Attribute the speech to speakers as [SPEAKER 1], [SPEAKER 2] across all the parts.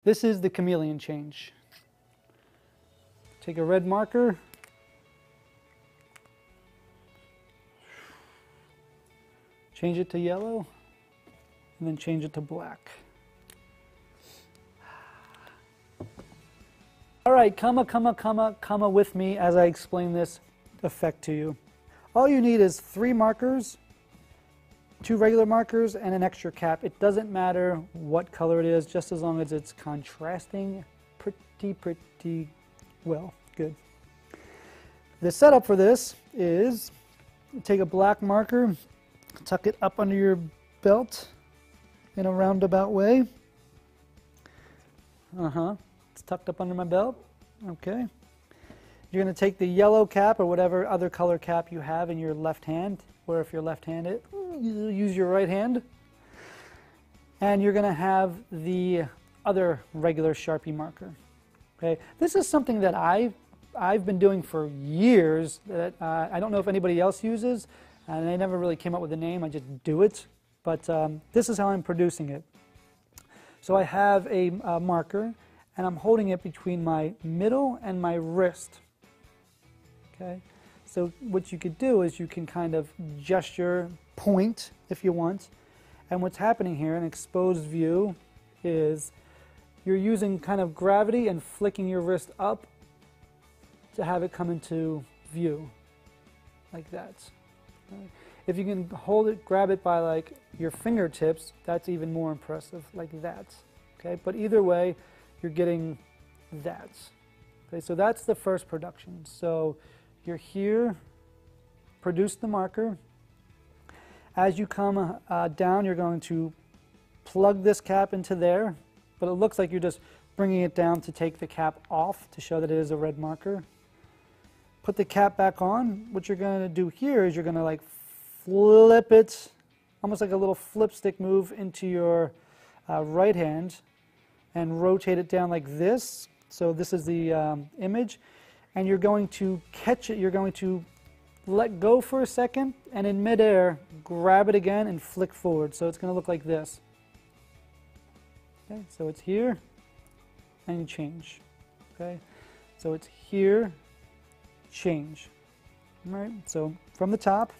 [SPEAKER 1] This is the chameleon change. Take a red marker, change it to yellow, and then change it to black. All right, comma with me as I explain this effect to you. All you need is 3 markers, 2 regular markers, and an extra cap. It doesn't matter what color it is, just as long as it's contrasting pretty well. Good. The setup for this is take a black marker, tuck it up under your belt in a roundabout way. It's tucked up under my belt. Okay. You're going to take the yellow cap or whatever other color cap you have in your left hand, or if you're left-handed, use your right hand. And you're going to have the other regular Sharpie marker. Okay. This is something that I've been doing for years that I don't know if anybody else uses, and I never really came up with a name. I just do it. But this is how I'm producing it. So I have a marker, and I'm holding it between my middle and my wrist. Okay, so what you could do is you can kind of gesture, point if you want, and what's happening here in exposed view is you're using kind of gravity and flicking your wrist up to have it come into view, like that. Okay. If you can hold it, grab it by like your fingertips, that's even more impressive, like that. Okay, but either way, you're getting that. Okay, so that's the first production. So you're here, produce the marker. As you come down, you're going to plug this cap into there, but it looks like you're just bringing it down to take the cap off to show that it is a red marker. Put the cap back on. What you're going to do here is you're going to like flip it, almost like a little flip stick move into your right hand and rotate it down like this. So this is the image. And you're going to catch it, you're going to let go for a second, and in midair, grab it again and flick forward. So it's going to look like this. Okay, so it's here, and you change. Okay, so it's here, change. All right, so from the top,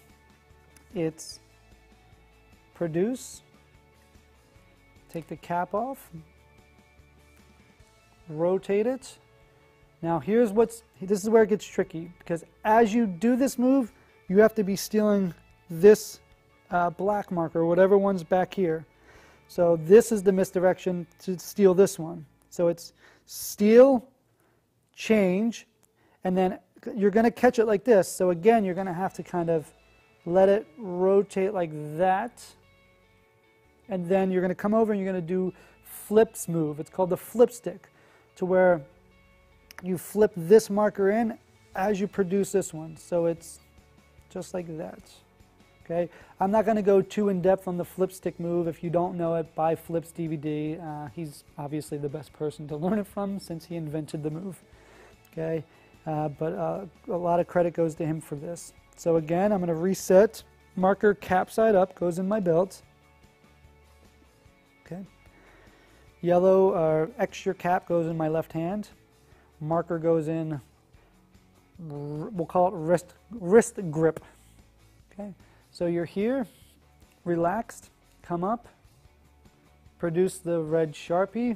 [SPEAKER 1] it's produce, take the cap off, rotate it. Now this is where it gets tricky, because as you do this move, you have to be stealing this black marker, whatever one's back here. So this is the misdirection to steal this one. So it's steal, change, and then you're going to catch it like this. So again, you're going to have to kind of let it rotate like that. And then you're going to come over and you're going to do flips move. It's called the flip stick, to where you flip this marker in as you produce this one. So it's just like that. Okay, I'm not going to go too in depth on the flip stick move. If you don't know it, buy Flip's DVD. He's obviously the best person to learn it from since he invented the move. Okay, but a lot of credit goes to him for this. So again, I'm going to reset. Marker cap side up goes in my belt. Okay, yellow extra cap goes in my left hand. Marker goes in, we'll call it wrist grip. Okay, so you're here, relaxed, come up, produce the red Sharpie,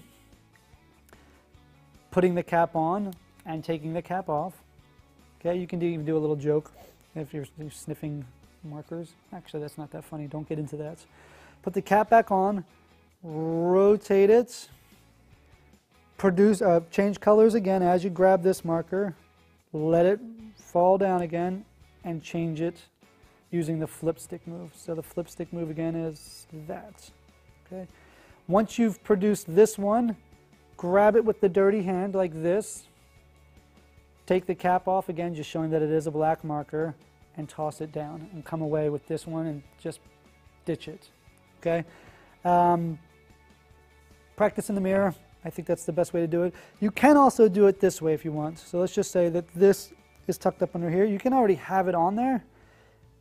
[SPEAKER 1] putting the cap on and taking the cap off. Okay, you can even do a little joke if you're sniffing markers. Actually, that's not that funny. Don't get into that. Put the cap back on, rotate it. Change colors again as you grab this marker, let it fall down again, and change it using the flip stick move. So the flip stick move again is that. Okay. Once you've produced this one, grab it with the dirty hand like this, take the cap off again, just showing that it is a black marker, and toss it down and come away with this one and just ditch it. Okay. Practice in the mirror. I think that's the best way to do it. You can also do it this way if you want. So let's just say that this is tucked up under here. You can already have it on there.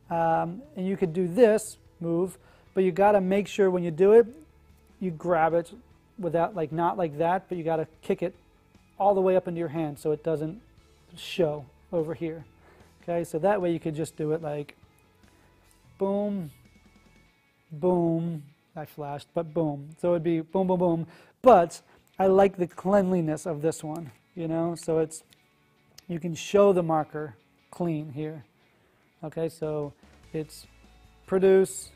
[SPEAKER 1] And you could do this move, but you got to make sure when you do it, you grab it without, like, not like that, but you got to kick it all the way up into your hand so it doesn't show over here. Okay, so that way you could just do it like boom, boom. I flashed, but boom. So it'd be boom, boom, boom. But I like the cleanliness of this one, you know, so it's, you can show the marker clean here. Okay, so it's produce,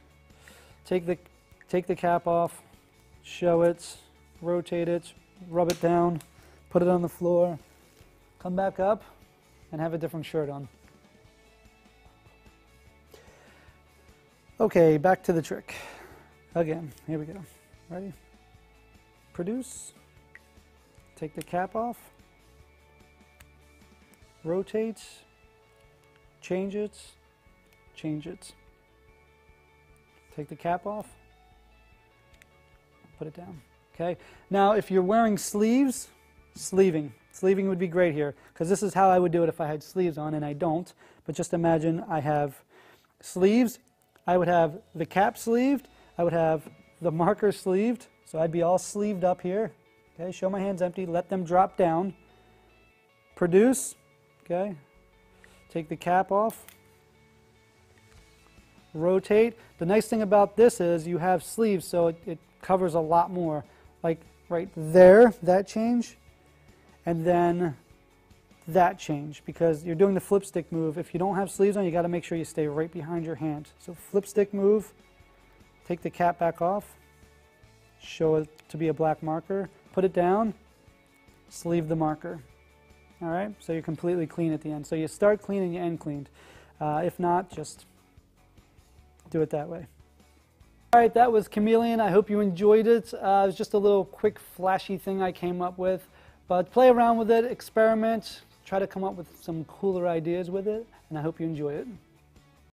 [SPEAKER 1] take the cap off, show it, rotate it, rub it down, put it on the floor, come back up, and have a different shirt on. Okay, back to the trick. Again, here we go. Ready? Produce, take the cap off, rotate, change it, change it. Take the cap off, put it down. Okay. Now, if you're wearing sleeves, sleeving would be great here, because this is how I would do it if I had sleeves on, and I don't. But just imagine I have sleeves. I would have the cap sleeved. I would have the marker sleeved. So I'd be all sleeved up here. Okay. Show my hands empty. Let them drop down. Produce. Okay. Take the cap off. Rotate. The nice thing about this is you have sleeves, so it covers a lot more. Like right there, that change, and then that change, because you're doing the flip stick move. If you don't have sleeves on, you got to make sure you stay right behind your hand. So flip stick move, take the cap back off, show it to be a black marker, put it down, sleeve the marker. All right, so you're completely clean at the end. So you start clean and you end cleaned. If not, just do it that way. All right, that was Chameleon. I hope you enjoyed it. It was just a little quick flashy thing I came up with. But play around with it, experiment, try to come up with some cooler ideas with it, and I hope you enjoy it.